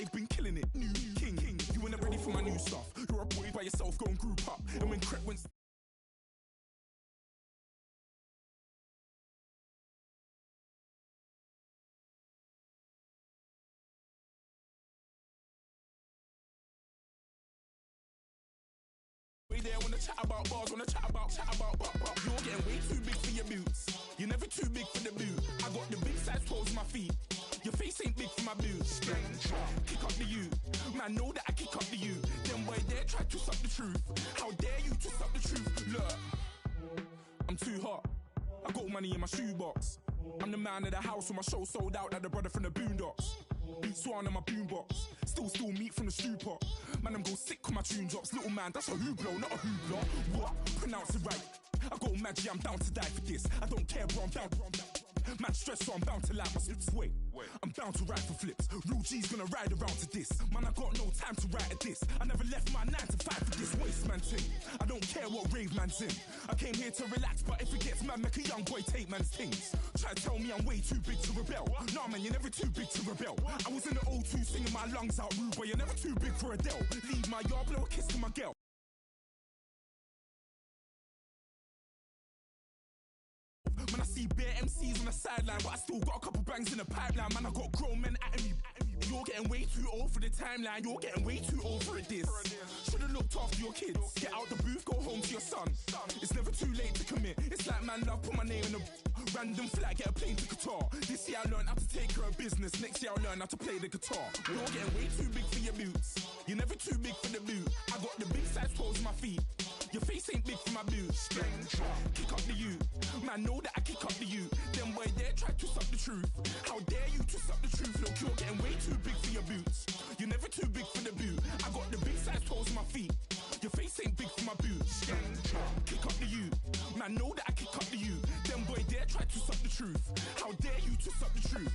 I've been killing it. New king, you ain't ready for my new stuff. You're a boy by yourself, go and group up. And when Crep went there, wanna chat about bars, wanna chat about. You're getting way too big for your boots. You're never too big for the boot. I got the big size toes on my feet. Your face ain't big for my boots. Kick up the you. Man, know that I kick up the you. Then boy there try to suck the truth. How dare you to suck the truth? Look, I'm too hot. I got money in my shoebox. I'm the man of the house when my show sold out like the brother from the Boondocks. Beat Swan in my boombox. Still meat from the stew pot. Man, I'm go sick when my tune drops. Little man, that's a hooplo, not a hoopla. What? Pronounce it right. I got magic, I'm down to die for this. I don't care, bro, I'm down. Man stressed, so I'm bound to like my slips. Wait, I'm bound to ride for flips. Real G's gonna ride around to this. Man, I got no time to write at this. I never left my 9 to 5 for this waste man thing. I don't care what rave man's in. I came here to relax, but if it gets mad, make a young boy take man's things. Try to tell me I'm way too big to rebel. Nah, man, you're never too big to rebel. I was in the O2 singing my lungs out rude, but you're never too big for Adele. Leave my yard, blow a kiss to my girl. Man, I see bare MCs on the sideline, but I still got a couple bangs in the pipeline. Man, I got grown men at me. You're getting way too old for the timeline. You're getting way too old for this. Should've looked after your kids. Get out the booth, go home to your son. It's never too late to commit. It's like man, love, put my name in a random flat, get a plane to Qatar. This year I learned how to take care of business. Next year I'll learn how to play the guitar. You're getting way too big for your boots. You're never too big for the boot. I got the big size toes on my feet. Your face ain't big for my boots. Kick up the you. Man, know that I kick up the you. Them boy there try to suck the truth. How dare you to suck the truth? Look, you're getting way too big for your boots. You're never too big for the boot. I got the big size toes on my feet. Your face ain't big for my boots. Kick up the you. Man, know that I kick up the you. Them boy there try to suck the truth. How dare you to suck the truth?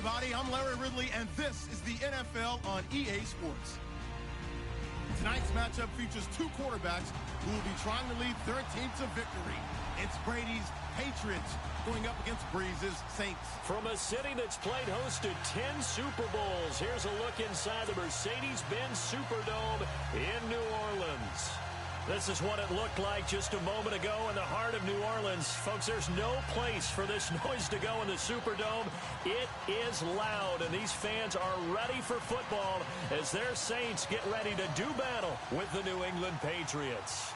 everybody. I'm Larry Ridley, and this is the NFL on EA Sports. Tonight's matchup features two quarterbacks who will be trying to lead their team to victory. It's Brady's Patriots going up against Breeze's Saints. From a city that's played host to 10 Super Bowls, here's a look inside the Mercedes-Benz Superdome in New Orleans. This is what it looked like just a moment ago in the heart of New Orleans. Folks, there's no place for this noise to go in the Superdome. It is loud, and these fans are ready for football as their Saints get ready to do battle with the New England Patriots.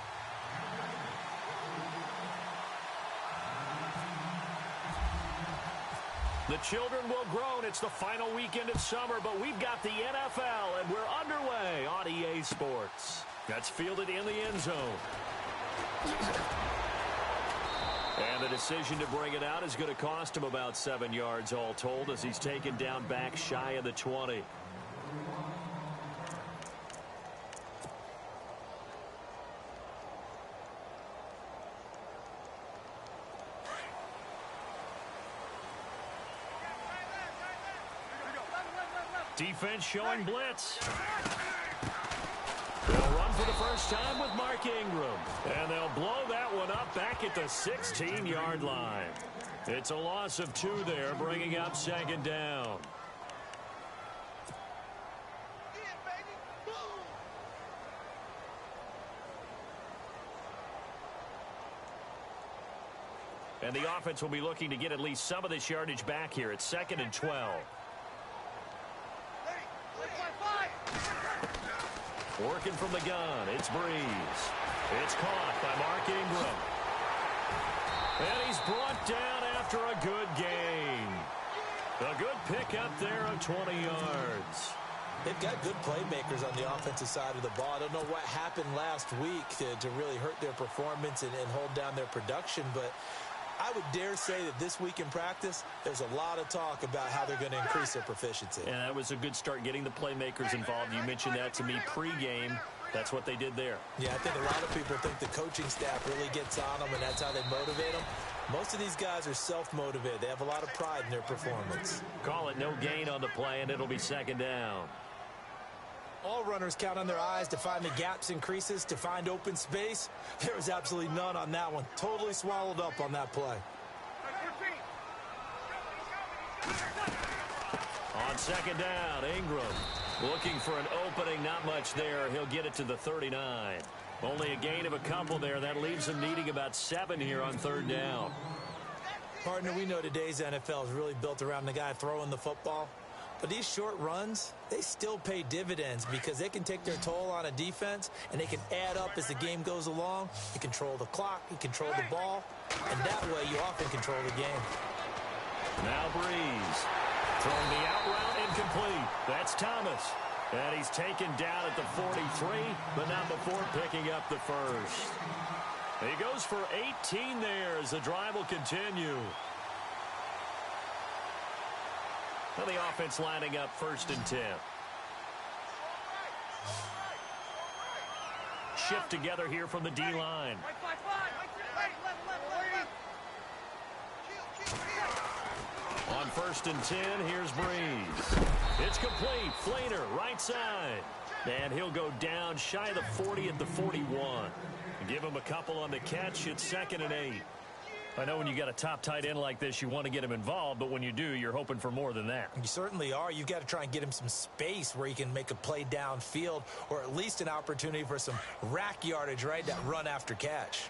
The children will groan. It's the final weekend of summer, but we've got the NFL, and we're underway on EA Sports. That's fielded in the end zone. And the decision to bring it out is going to cost him about 7 yards all told as he's taken down back shy of the 20. Defense showing blitz. They'll run for the first time with Mark Ingram. And they'll blow that one up back at the 16-yard line. It's a loss of 2 there, bringing up second down. And the offense will be looking to get at least some of this yardage back here. It's 2nd and 12. Working from the gun, it's Breeze. It's caught by Mark Ingram. And he's brought down after a good gain. A good pickup there of 20 yards. They've got good playmakers on the offensive side of the ball. I don't know what happened last week to really hurt their performance and hold down their production, but I would dare say that this week in practice, there's a lot of talk about how they're going to increase their proficiency. And that was a good start getting the playmakers involved. You mentioned that to me pregame. That's what they did there. Yeah, I think a lot of people think the coaching staff really gets on them, and that's how they motivate them. Most of these guys are self-motivated. They have a lot of pride in their performance. Call it no gain on the play, and it'll be second down. All runners count on their eyes to find the gaps and creases, to find open space. There was absolutely none on that one. Totally swallowed up on that play. On second down, Ingram looking for an opening. Not much there. He'll get it to the 39. Only a gain of a couple there. That leaves him needing about 7 here on third down. Partner, we know today's NFL is really built around the guy throwing the football. But these short runs, they still pay dividends because they can take their toll on a defense, and they can add up as the game goes along. You control the clock, you control the ball, and that way you often control the game. Now Breeze throwing the out route incomplete. That's Thomas. And he's taken down at the 43, but not before picking up the first. He goes for 18 there as the drive will continue. Well, the offense lining up 1st and 10. Shift together here from the D-line. On 1st and 10, here's Breeze. It's complete. Flainer, right side. And he'll go down shy of the 40 at the 41. Give him a couple on the catch. It's 2nd and 8. I know when you got a top tight end like this, you want to get him involved, but when you do, you're hoping for more than that. You certainly are. You've got to try and get him some space where he can make a play downfield, or at least an opportunity for some rack yardage, right? That run after catch.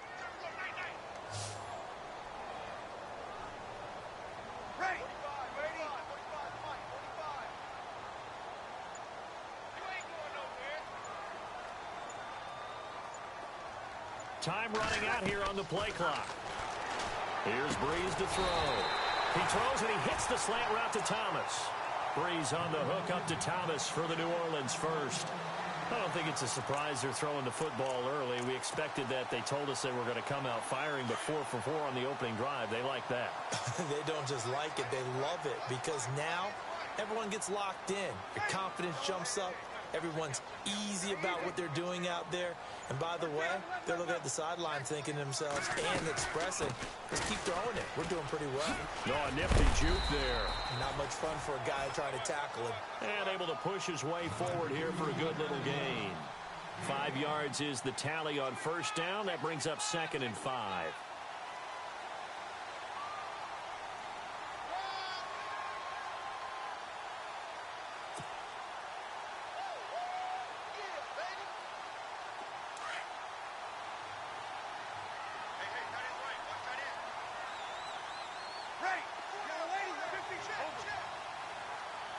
Time running out here on the play clock. Here's Breeze to throw. He throws and he hits the slant route to Thomas. Breeze on the hook up to Thomas for the New Orleans first. I don't think it's a surprise they're throwing the football early. We expected that. They told us they were going to come out firing, but 4 for 4 on the opening drive. They like that. They don't just like it, they love it, because now everyone gets locked in. Your confidence jumps up. Everyone's easy about what they're doing out there. And by the way, they're looking at the sideline thinking to themselves and expressing, just keep throwing it. We're doing pretty well. Oh, a nifty juke there. Not much fun for a guy trying to tackle him. And able to push his way forward here for a good little gain. 5 yards is the tally on first down. That brings up 2nd and 5.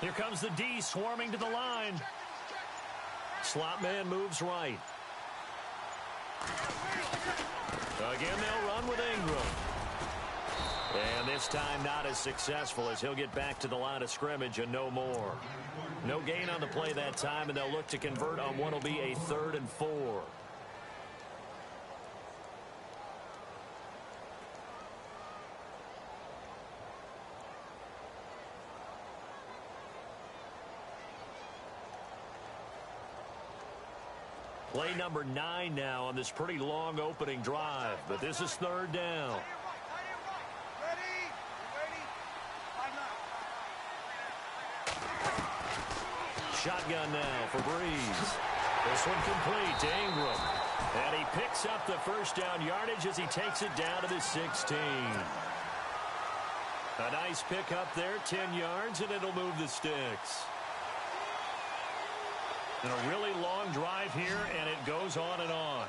Here comes the D swarming to the line. Slot man moves right. Again, they'll run with Ingram. And this time not as successful as he'll get back to the line of scrimmage and no more. No gain on the play that time, and they'll look to convert on what will be a 3rd and 4. Play number 9 now on this pretty long opening drive, but this is 3rd down. Shotgun now for Breeze. This one complete to Ingram. And he picks up the first down yardage as he takes it down to the 16. A nice pick up there, 10 yards, and it'll move the sticks. And a really long drive here, and it goes on and on.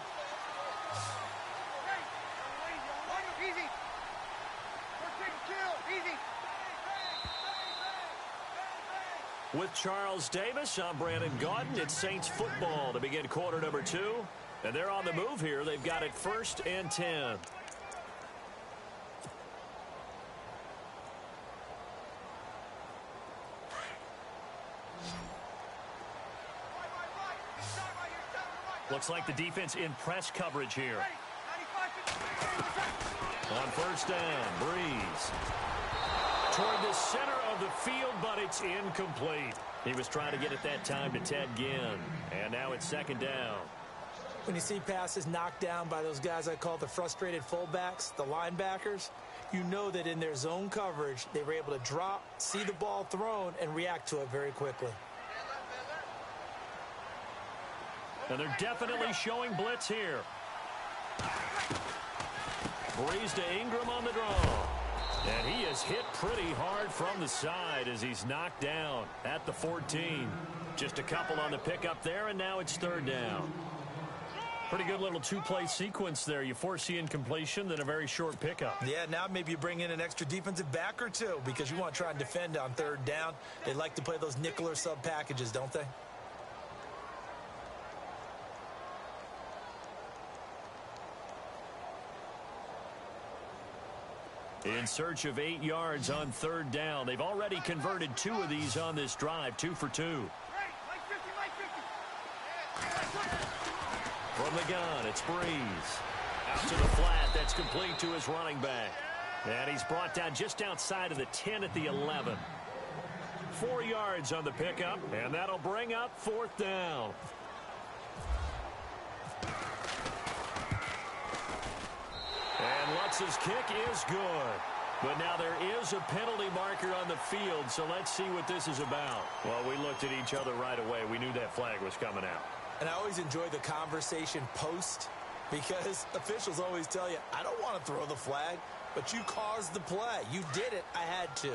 With Charles Davis, I'm Brandon Gaudin. It's Saints football to begin quarter number 2. And they're on the move here. They've got it 1st and 10. Looks like the defense in press coverage here. On first down, Breeze. Toward the center of the field, but it's incomplete. He was trying to get it that time to Ted Ginn. And now it's 2nd down. When you see passes knocked down by those guys I call the frustrated fullbacks, the linebackers, you know that in their zone coverage, they were able to drop, see the ball thrown, and react to it very quickly. And they're definitely showing blitz here. Breeze to Ingram on the draw. And he is hit pretty hard from the side as he's knocked down at the 14. Just a couple on the pickup there, and now it's 3rd down. Pretty good little 2-play sequence there. You foresee incompletion, then a very short pickup. Yeah, now maybe you bring in an extra defensive back or two because you want to try and defend on 3rd down. They like to play those nickel or sub packages, don't they? In search of 8 yards on 3rd down. They've already converted 2 of these on this drive, 2 for 2. From the gun, it's Breeze. Out to the flat, that's complete to his running back. And he's brought down just outside of the 10 at the 11. 4 yards on the pickup, and that'll bring up 4th down. And Lutz's kick is good. But now there is a penalty marker on the field, so let's see what this is about. Well, we looked at each other right away. We knew that flag was coming out. And I always enjoy the conversation post because officials always tell you, I don't want to throw the flag, but you caused the play. You did it. I had to.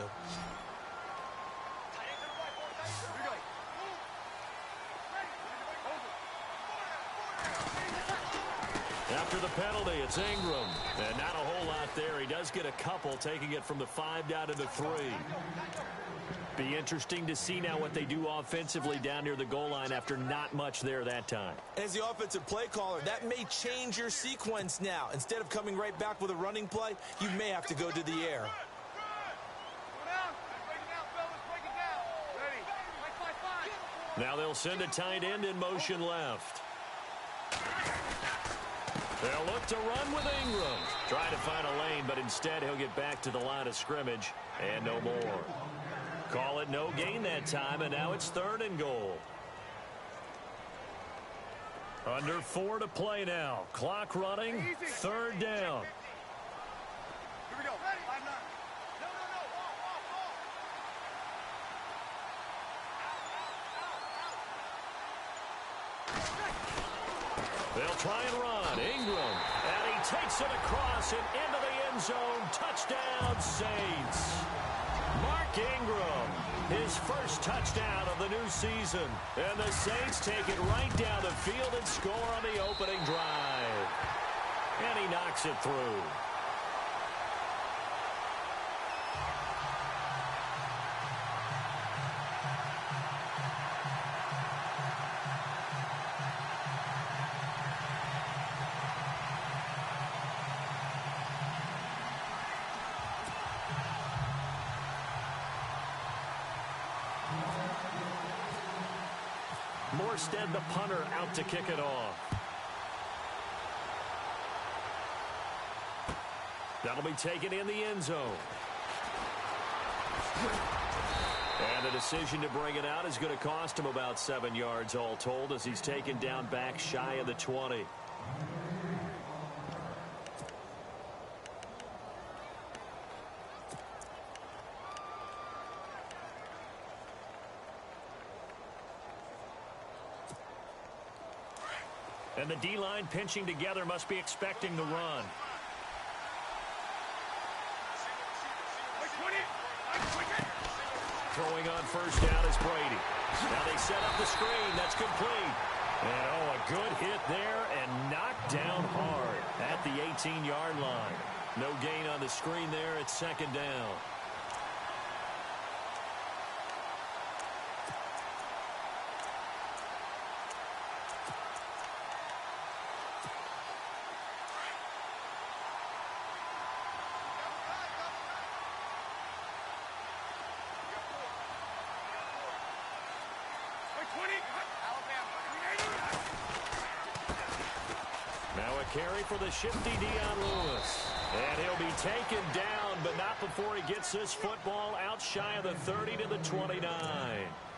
After the penalty, it's Ingram. And not a whole lot there. He does get a couple, taking it from the 5 down to the 3. Be interesting to see now what they do offensively down near the goal line after not much there that time. As the offensive play caller, that may change your sequence now. Instead of coming right back with a running play, you may have to go to the air. Now they'll send a tight end in motion left. They'll look to run with Ingram. Trying to find a lane, but instead he'll get back to the line of scrimmage and no more. Call it no gain that time, and now it's 3rd and goal. Under 4 to play now. Clock running. Third down. Here we go. They'll try and run. Ingram. And he takes it across and into the end zone. Touchdown, Saints. Mark Ingram, his first touchdown of the new season. And the Saints take it right down the field and score on the opening drive. And he knocks it through. Morstead, the punter, out to kick it off. That'll be taken in the end zone. And the decision to bring it out is going to cost him about 7 yards all told as he's taken down back shy of the 20. And the D-line pinching together must be expecting the run. Throwing on first down is Brady. Now they set up the screen. That's complete. And, oh, a good hit there and knocked down hard at the 18-yard line. No gain on the screen there. It's second down. Now a carry for the shifty Dion Lewis. And he'll be taken down, but not before he gets this football out shy of the 30 to the 29.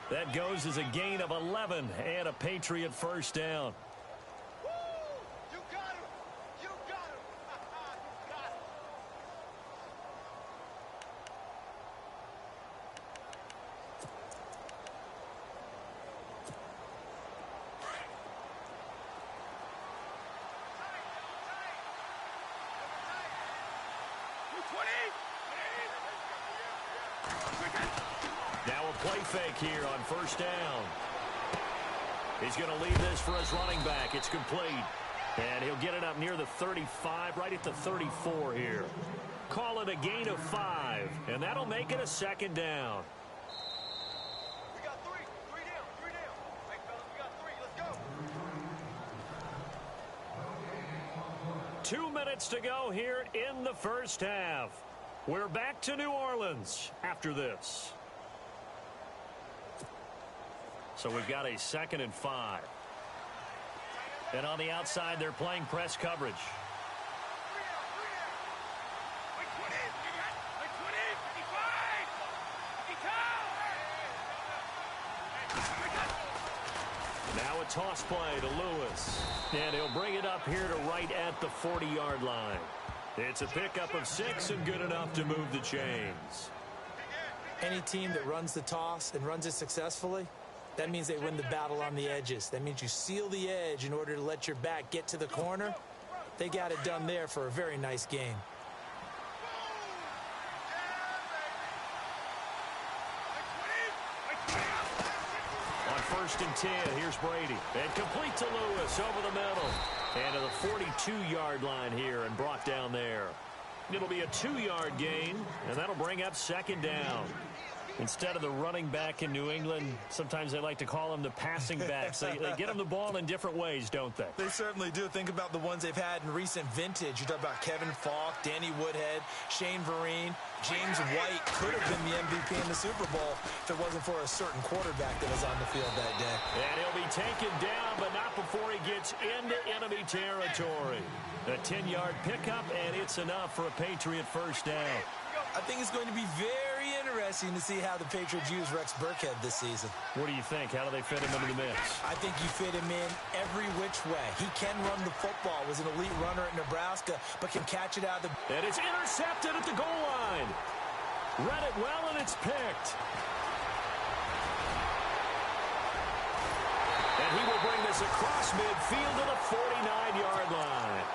That goes as a gain of 11 and a Patriot first down. You got him. You got him. You got him. Now a play fake here on first down. He's going to leave this for his running back. It's complete. And he'll get it up near the 35, right at the 34 here. Call it a gain of 5, and that'll make it a second down. We got three. Three down. Three down. Hey, fellas, we got 3. Let's go. 2 minutes to go here in the first half. We're back to New Orleans after this. So we've got a 2nd and 5. And on the outside, they're playing press coverage. Now a toss play to Lewis. And he'll bring it up here to right at the 40-yard line. It's a pickup of 6 and good enough to move the chains. Any team that runs the toss and runs it successfully, that means they win the battle on the edges. That means you seal the edge in order to let your back get to the corner. They got it done there for a very nice game. On 1st and 10, here's Brady. And complete to Lewis over the middle. And to the 42-yard line here and brought down there. It'll be a 2-yard gain, and that'll bring up second down. Instead of the running back in New England, sometimes they like to call them the passing backs. They get them the ball in different ways, don't they? They certainly do. Think about the ones they've had in recent vintage. You talk about Kevin Falk, Danny Woodhead, Shane Vereen. James White could have been the MVP in the Super Bowl if it wasn't for a certain quarterback that was on the field that day. And he'll be taken down, but not before he gets into enemy territory. A 10-yard pickup, and it's enough for a Patriot first down. I think it's going to be very interesting to see how the Patriots use Rex Burkhead this season. What do you think? How do they fit him into the mix? I think you fit him in every which way. He can run the football, was an elite runner at Nebraska, but can catch it out of the... And it's intercepted at the goal line. Read it well, and it's picked. And he will bring this across midfield to the 49-yard line.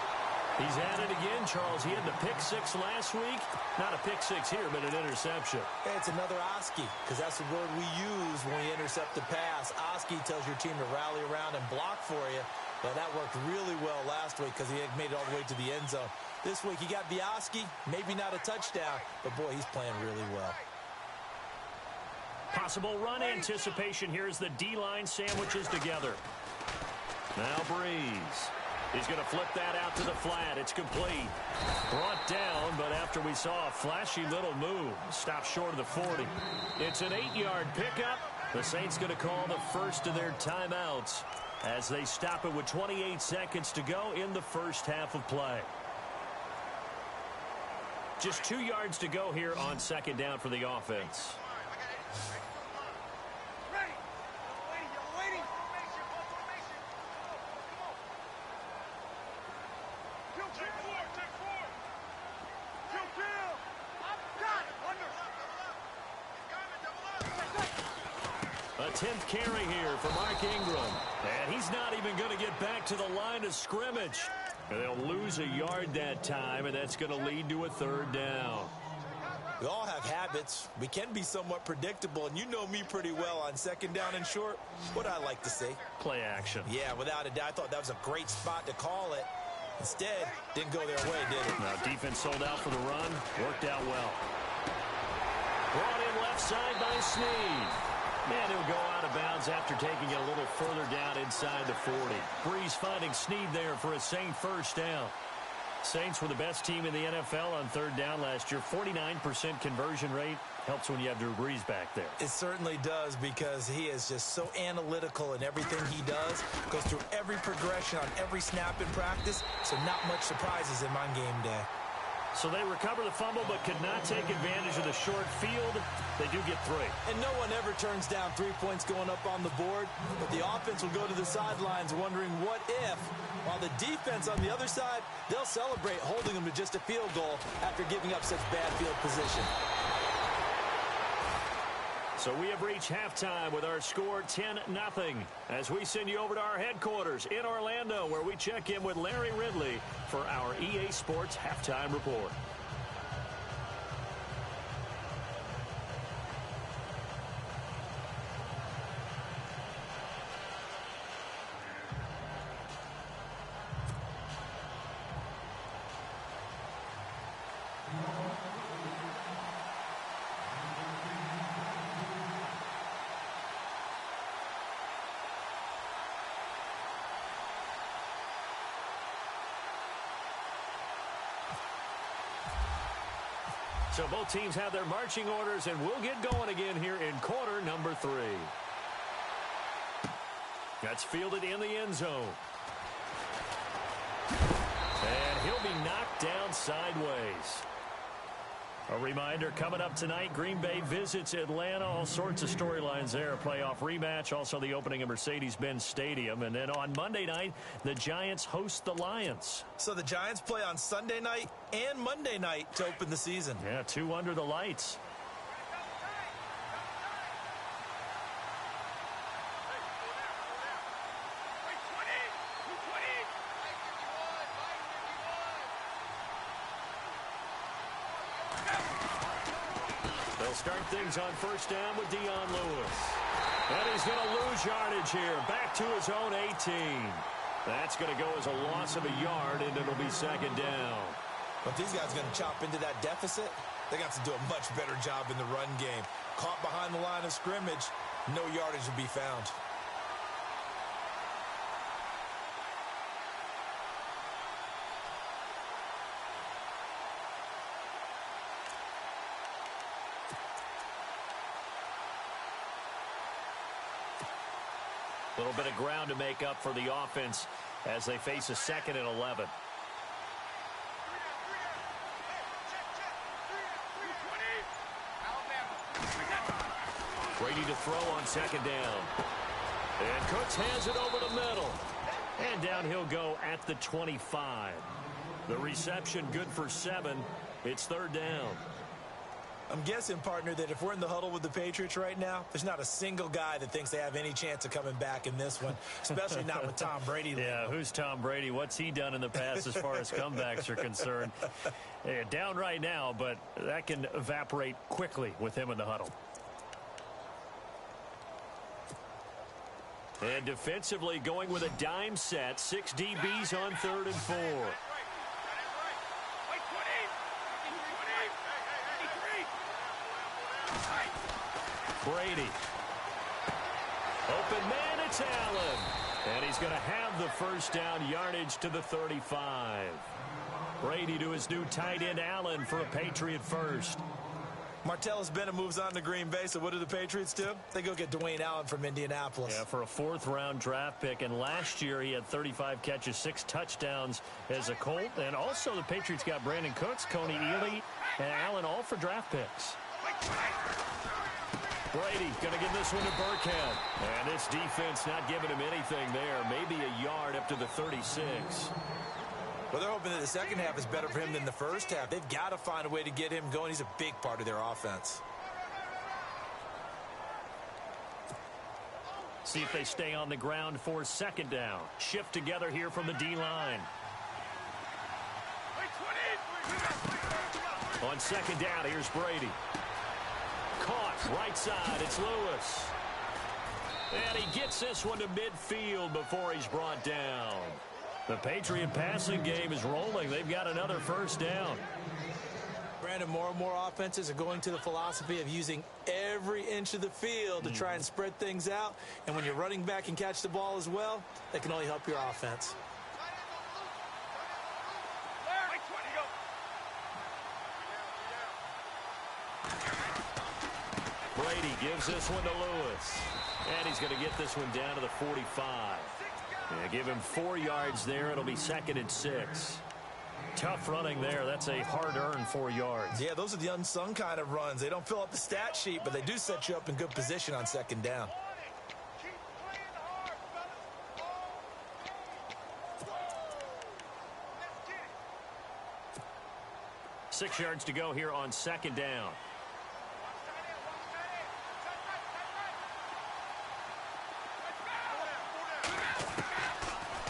He's at it again, Charles. He had the pick six last week. Not a pick six here, but an interception. Hey, it's another Oski, because that's the word we use when we intercept the pass. Oski tells your team to rally around and block for you. But that worked really well last week because he had made it all the way to the end zone. This week he got the Oski, maybe not a touchdown, but boy, he's playing really well. Possible run anticipation here as the D-line sandwiches together. Now Breeze. He's going to flip that out to the flat. It's complete. Brought down, but after we saw a flashy little move, stopped short of the 40. It's an 8-yard pickup. The Saints going to call the first of their timeouts as they stop it with 28 seconds to go in the first half of play. Just 2 yards to go here on second down for the offense. A 10th carry here for Mark Ingram. And he's not even going to get back to the line of scrimmage. They'll lose a yard that time, and that's going to lead to a third down. We all have habits. We can be somewhat predictable, and you know me pretty well on second down and short. What I like to see. Play action. Yeah, without a doubt. I thought that was a great spot to call it. Instead, didn't go their way, did it? Now defense sold out for the run. Worked out well. Brought in left side by Snead. And he'll go out of bounds after taking it a little further down inside the 40. Breeze finding Snead there for a Saint first down. Saints were the best team in the NFL on third down last year. 49% conversion rate. Helps when you have Drew Brees back there. It certainly does, because he is just so analytical in everything he does. Goes through every progression on every snap in practice, so not much surprises him on game day. So they recover the fumble but could not take advantage of the short field. They do get 3. And no one ever turns down 3 points going up on the board. But the offense will go to the sidelines wondering what if. While the defense on the other side, they'll celebrate holding them to just a field goal after giving up such bad field position. So we have reached halftime with our score 10-0 as we send you over to our headquarters in Orlando, where we check in with Larry Ridley for our EA Sports Halftime Report. So both teams have their marching orders, and we'll get going again here in quarter number 3. That's fielded in the end zone. And he'll be knocked down sideways. A reminder, coming up tonight, Green Bay visits Atlanta. All sorts of storylines there. A playoff rematch, also the opening of Mercedes-Benz Stadium. And then on Monday night, the Giants host the Lions. So the Giants play on Sunday night and Monday night to open the season. Yeah, 2 under the lights. Start things on first down with Dion Lewis. And he's going to lose yardage here. Back to his own 18. That's going to go as a loss of a yard, and it'll be second down. But these guys are going to chop into that deficit. They got to do a much better job in the run game. Caught behind the line of scrimmage, no yardage to be found. A little bit of ground to make up for the offense as they face a 2nd and 11. Brady to throw on second down. And Cooks hands it over the middle. And down he'll go at the 25. The reception good for 7. It's third down. I'm guessing, partner, that if we're in the huddle with the Patriots right now, there's not a single guy that thinks they have any chance of coming back in this one, especially not with Tom Brady. Yeah, who's Tom Brady? What's he done in the past as far as comebacks are concerned? Yeah, down right now, but that can evaporate quickly with him in the huddle. And defensively going with a dime set. 6 DBs on 3rd and 4. Brady. Open man, it's Allen. And he's going to have the first down yardage to the 35. Brady to his new tight end Allen for a Patriot first. Martellus Bennett moves on to Green Bay, so what do the Patriots do? They go get Dwayne Allen from Indianapolis. Yeah, for a 4th-round draft pick, and last year he had 35 catches, 6 touchdowns as a Colt. And also the Patriots got Brandon Cooks, Coney Ely, and Allen all for draft picks. Brady going to give this one to Burkhead. And this defense not giving him anything there. Maybe a yard up to the 36. Well, they're hoping that the second half is better for him than the first half. They've got to find a way to get him going. He's a big part of their offense. See if they stay on the ground for second down. Shift together here from the D-line. On second down, here's Brady. Caught right side. It's Lewis. And he gets this one to midfield before he's brought down. The Patriot passing game is rolling. They've got another first down. Brandon, more and more offenses are going to the philosophy of using every inch of the field to try and spread things out. And when you're running back and catch the ball as well, that can only help your offense. Brady gives this one to Lewis. And he's going to get this one down to the 45. Yeah, give him 4 yards there. It'll be 2nd and 6. Tough running there. That's a hard-earned 4 yards. Yeah, those are the unsung kind of runs. They don't fill up the stat sheet, but they do set you up in good position on second down. Six yards to go here on second down.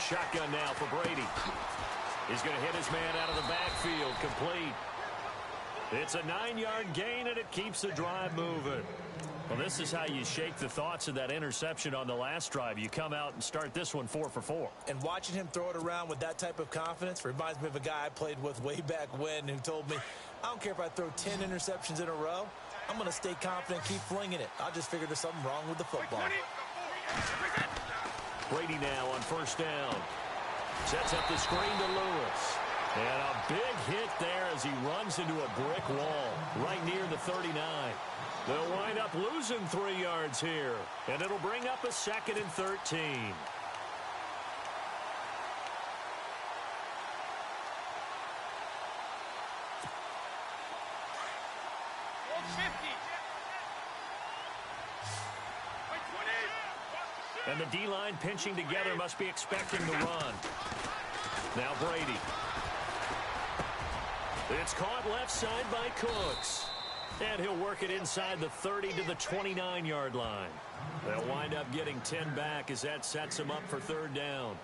Shotgun now for Brady. He's going to hit his man out of the backfield. Complete. It's a 9-yard gain, and it keeps the drive moving. Well, this is how you shake the thoughts of that interception on the last drive. You come out and start this one 4 for 4. And watching him throw it around with that type of confidence reminds me of a guy I played with way back when who told me, I don't care if I throw 10 interceptions in a row. I'm going to stay confident, keep flinging it. I'll just figure there's something wrong with the football. Brady now on first down. Sets up the screen to Lewis. And a big hit there as he runs into a brick wall right near the 39. They'll wind up losing 3 yards here. And it'll bring up a 2nd and 13. And the D-line pinching together, must be expecting the run. Now Brady. It's caught left side by Cooks. And he'll work it inside the 30 to the 29-yard line. They'll wind up getting 10 back as that sets them up for third down.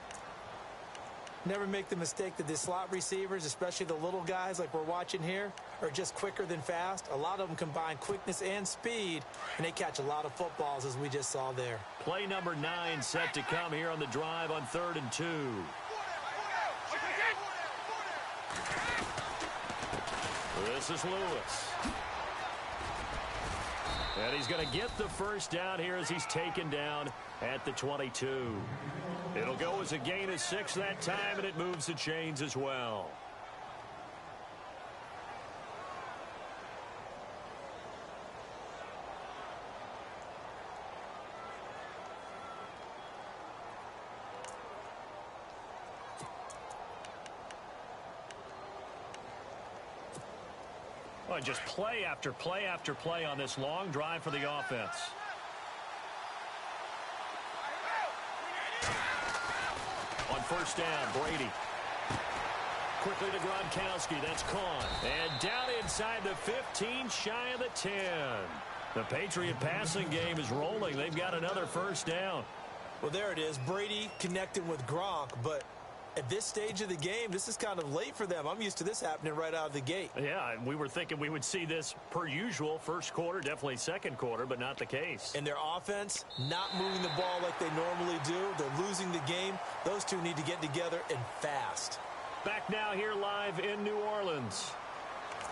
Never make the mistake that the slot receivers, especially the little guys like we're watching here, are just quicker than fast. A lot of them combine quickness and speed, and they catch a lot of footballs, as we just saw there. Play number 9 set to come here on the drive on 3rd and 2. This is Lewis. And he's going to get the first down here as he's taken down at the 22. It'll go as a gain of 6 that time, and it moves the chains as well. Well, just play after play after play on this long drive for the offense. On first down, Brady. Quickly to Gronkowski. That's Kahn. And down inside the 15, shy of the 10. The Patriot passing game is rolling. They've got another first down. Well, there it is. Brady connecting with Gronk, but at this stage of the game, this is kind of late for them. I'm used to this happening right out of the gate. Yeah, we were thinking we would see this per usual. First quarter, definitely second quarter, but not the case. And their offense not moving the ball like they normally do. They're losing the game. Those two need to get together and fast. Back now here live in New Orleans.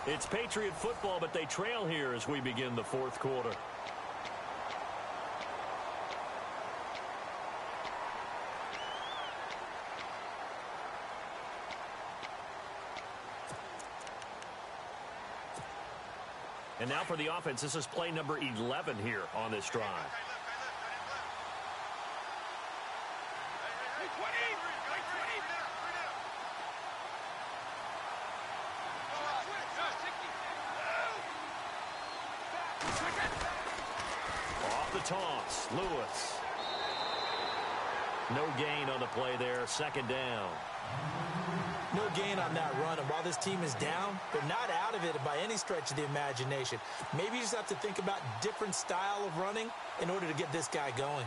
It's Patriot football, but they trail here as we begin the fourth quarter. And now for the offense, this is play number 11 here on this drive. Off the toss, Lewis. No gain on the play there, second down. No gain on that run, and while this team is down, they're not out of it by any stretch of the imagination. Maybe you just have to think about different style of running in order to get this guy going.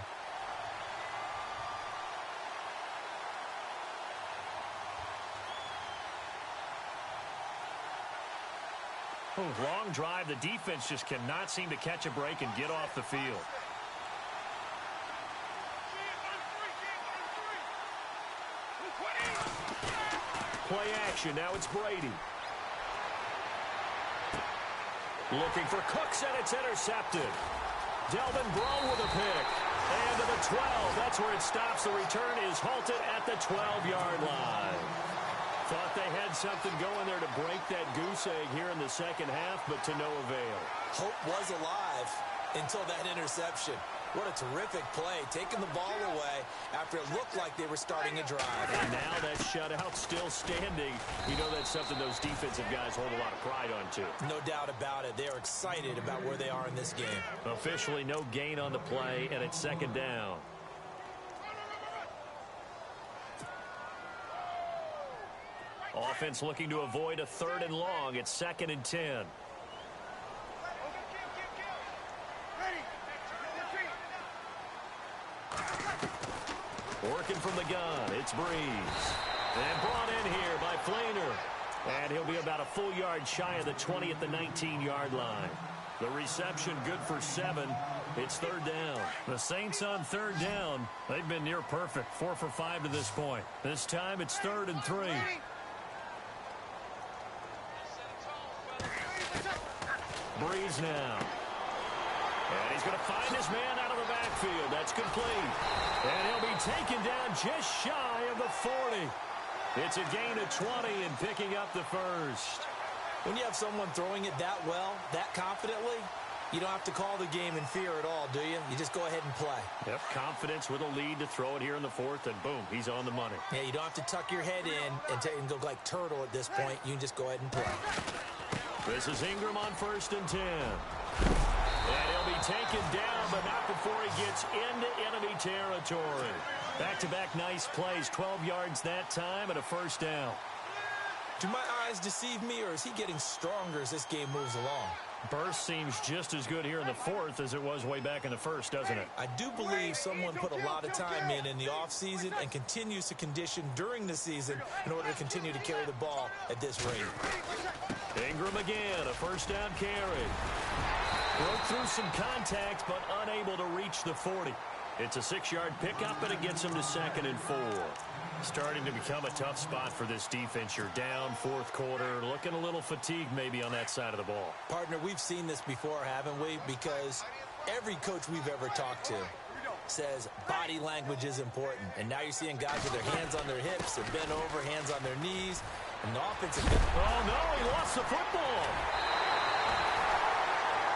Long drive. The defense just cannot seem to catch a break and get off the field. Play action. Now it's Brady. Looking for Cooks, and it's intercepted. Delvin Breaux with a pick. And to the 12. That's where it stops. The return is halted at the 12-yard line. Thought they had something going there to break that goose egg here in the second half, but to no avail. Hope was alive until that interception. What a terrific play, taking the ball away after it looked like they were starting a drive. And now that shutout still standing. You know that's something those defensive guys hold a lot of pride on, too. No doubt about it. They are excited about where they are in this game. Officially no gain on the play, and it's second down. Offense looking to avoid a third and long. It's second and 10. Working from the gun, it's Breeze. And brought in here by Flainer. And he'll be about a full yard shy of the 20 at the 19-yard line. The reception good for 7. It's third down. The Saints on third down. They've been near perfect. 4 for 5 to this point. This time it's 3rd and 3. Breeze now. And he's going to find his man out of the backfield. That's complete. And he'll be taken down just shy of the 40. It's a gain of 20 and picking up the first. When you have someone throwing it that well, that confidently, you don't have to call the game in fear at all, do you? You just go ahead and play. Yep, confidence with a lead to throw it here in the fourth, and boom, he's on the money. Yeah, you don't have to tuck your head in and go like turtle at this point. You can just go ahead and play. This is Ingram on 1st and 10. And he'll be taken down, but not before he gets into enemy territory. Back-to-back nice plays, 12 yards that time, and a first down. Do my eyes deceive me, or is he getting stronger as this game moves along? Burst seems just as good here in the fourth as it was way back in the first, doesn't it? I do believe someone put a lot of time in the offseason and continues to condition during the season in order to continue to carry the ball at this rate. Ingram again, a first down carry. Broke through some contact, but unable to reach the 40. It's a 6-yard pickup, and it gets him to 2nd and 4. Starting to become a tough spot for this defense. You're down fourth quarter, looking a little fatigued maybe on that side of the ball. Partner, we've seen this before, haven't we? Because every coach we've ever talked to says body language is important. And now you're seeing guys with their hands on their hips, they're bent over, hands on their knees, and the offensive... Oh, no, he lost the football.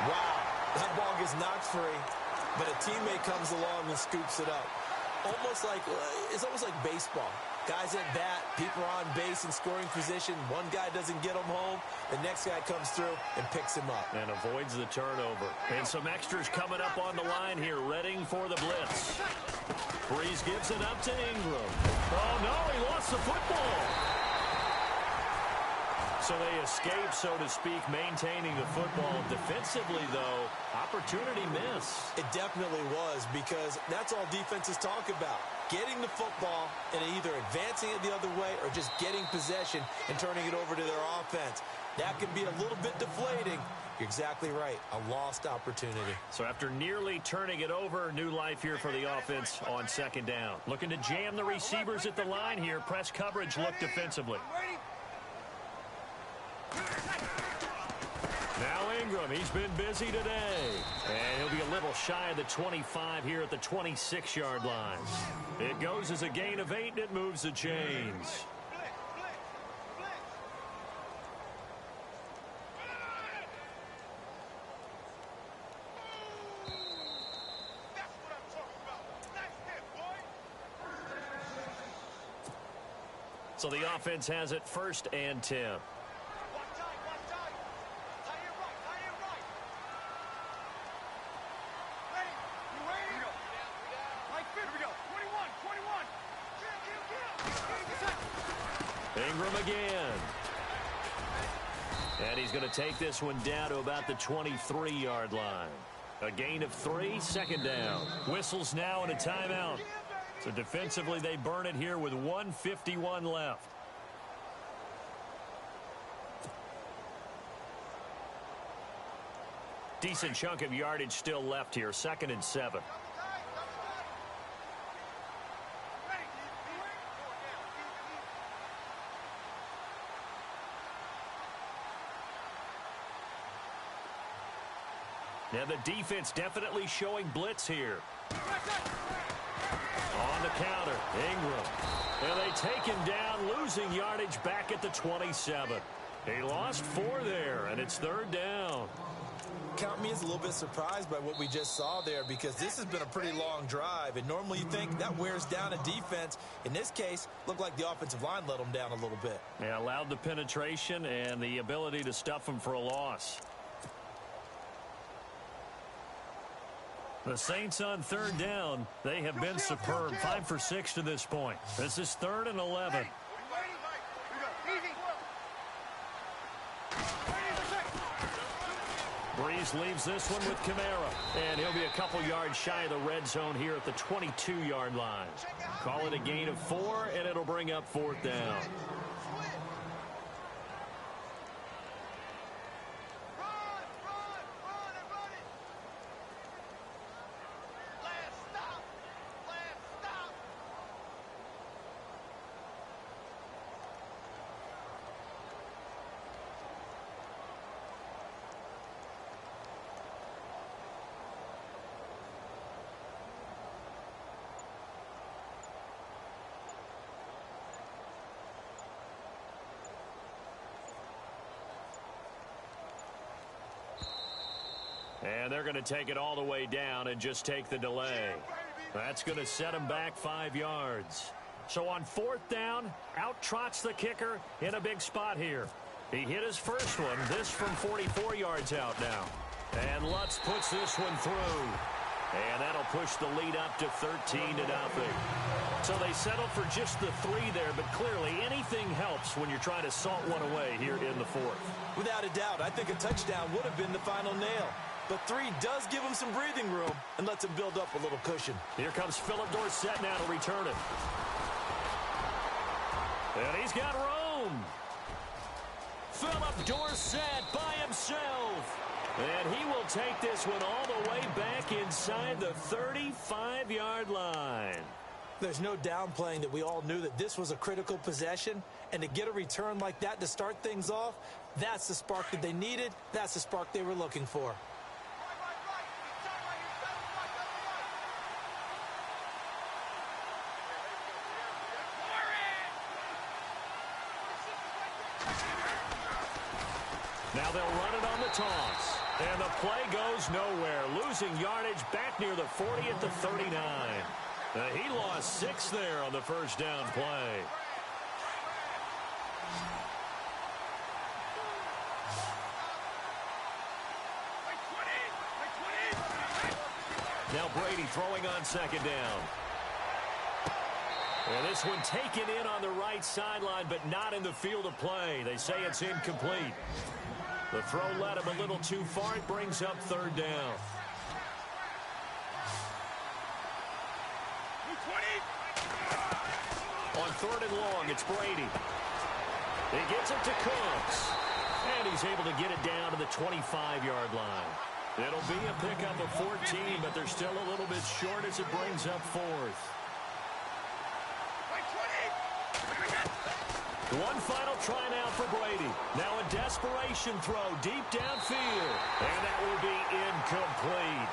Wow, that ball gets knocked free, but a teammate comes along and scoops it up. It's almost like baseball. Guys at bat, people are on base in scoring position. One guy doesn't get him home. The next guy comes through and picks him up. And avoids the turnover. And some extras coming up on the line here, readying for the blitz. Breeze gives it up to Ingram. Oh, no, he lost the football. So they escape, so to speak, maintaining the football. Defensively, though, opportunity miss. It definitely was, because that's all defenses talk about. Getting the football and either advancing it the other way or just getting possession and turning it over to their offense. That can be a little bit deflating. You're exactly right. A lost opportunity. So after nearly turning it over, new life here for the offense on second down. Looking to jam the receivers at the line here. Press coverage look defensively. Now Ingram, he's been busy today. And he'll be a little shy of the 25 here at the 26-yard line. It goes as a gain of 8, and it moves the chains. So the offense has it 1st and 10. Ingram again. And he's going to take this one down to about the 23-yard line. A gain of 3, 2nd down. Whistles now and a timeout. So defensively, they burn it here with 1:51 left. Decent chunk of yardage still left here. 2nd and 7. Now the defense definitely showing blitz here. On the counter, Ingram. And they take him down, losing yardage back at the 27. He lost 4 there, and it's 3rd down. Count me as a little bit surprised by what we just saw there, because this has been a pretty long drive, and normally you think that wears down a defense. In this case, looked like the offensive line let them down a little bit. Yeah, allowed the penetration and the ability to stuff them for a loss. The Saints on 3rd down, they have been superb. 5 for 6 to this point. This is 3rd and 11. Breeze leaves this one with Kamara. And he'll be a couple yards shy of the red zone here at the 22-yard line. Call it a gain of 4, and it'll bring up 4th down. And they're going to take it all the way down and just take the delay. That's going to set him back 5 yards. So on 4th down, out trots the kicker in a big spot here. He hit his first one, this from 44 yards out now. And Lutz puts this one through. And that'll push the lead up to 13-0. So they settled for just the 3 there, but clearly anything helps when you're trying to salt one away here in the 4th. Without a doubt, I think a touchdown would have been the final nail. But 3 does give him some breathing room and lets him build up a little cushion. Here comes Philip Dorsett now to return it. And he's got room. Philip Dorsett by himself. And he will take this one all the way back inside the 35-yard line. There's no downplaying that we all knew that this was a critical possession. And to get a return like that to start things off, that's the spark that they needed. That's the spark they were looking for. Now they'll run it on the toss. And the play goes nowhere. Losing yardage back near the 40 at the 39. He lost 6 there on the first down play. Now Brady throwing on second down. And this one taken in on the right sideline, but not in the field of play. They say it's incomplete. The throw led him a little too far. It brings up third down. On third and long, it's Brady. He gets it to Cooks. And he's able to get it down to the 25-yard line. It'll be a pickup of 14, but they're still a little bit short as it brings up fourth. One final try now for Brady. Now a desperation throw deep downfield. And that will be incomplete.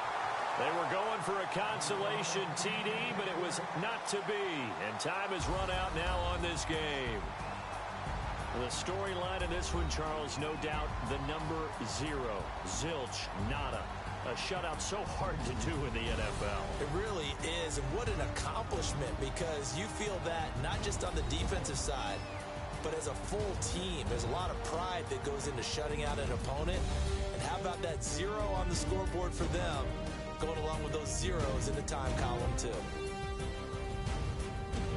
They were going for a consolation TD, but it was not to be. And time has run out now on this game. The storyline in this one, Charles, no doubt the number 0. Zilch, nada. A shutout so hard to do in the NFL. It really is. And what an accomplishment, because you feel that not just on the defensive side, but as a full team. There's a lot of pride that goes into shutting out an opponent. And how about that 0 on the scoreboard for them, going along with those zeros in the time column, too.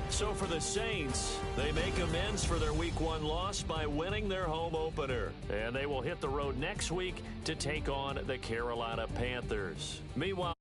So for the Saints, they make amends for their Week 1 loss by winning their home opener. And they will hit the road next week to take on the Carolina Panthers. Meanwhile,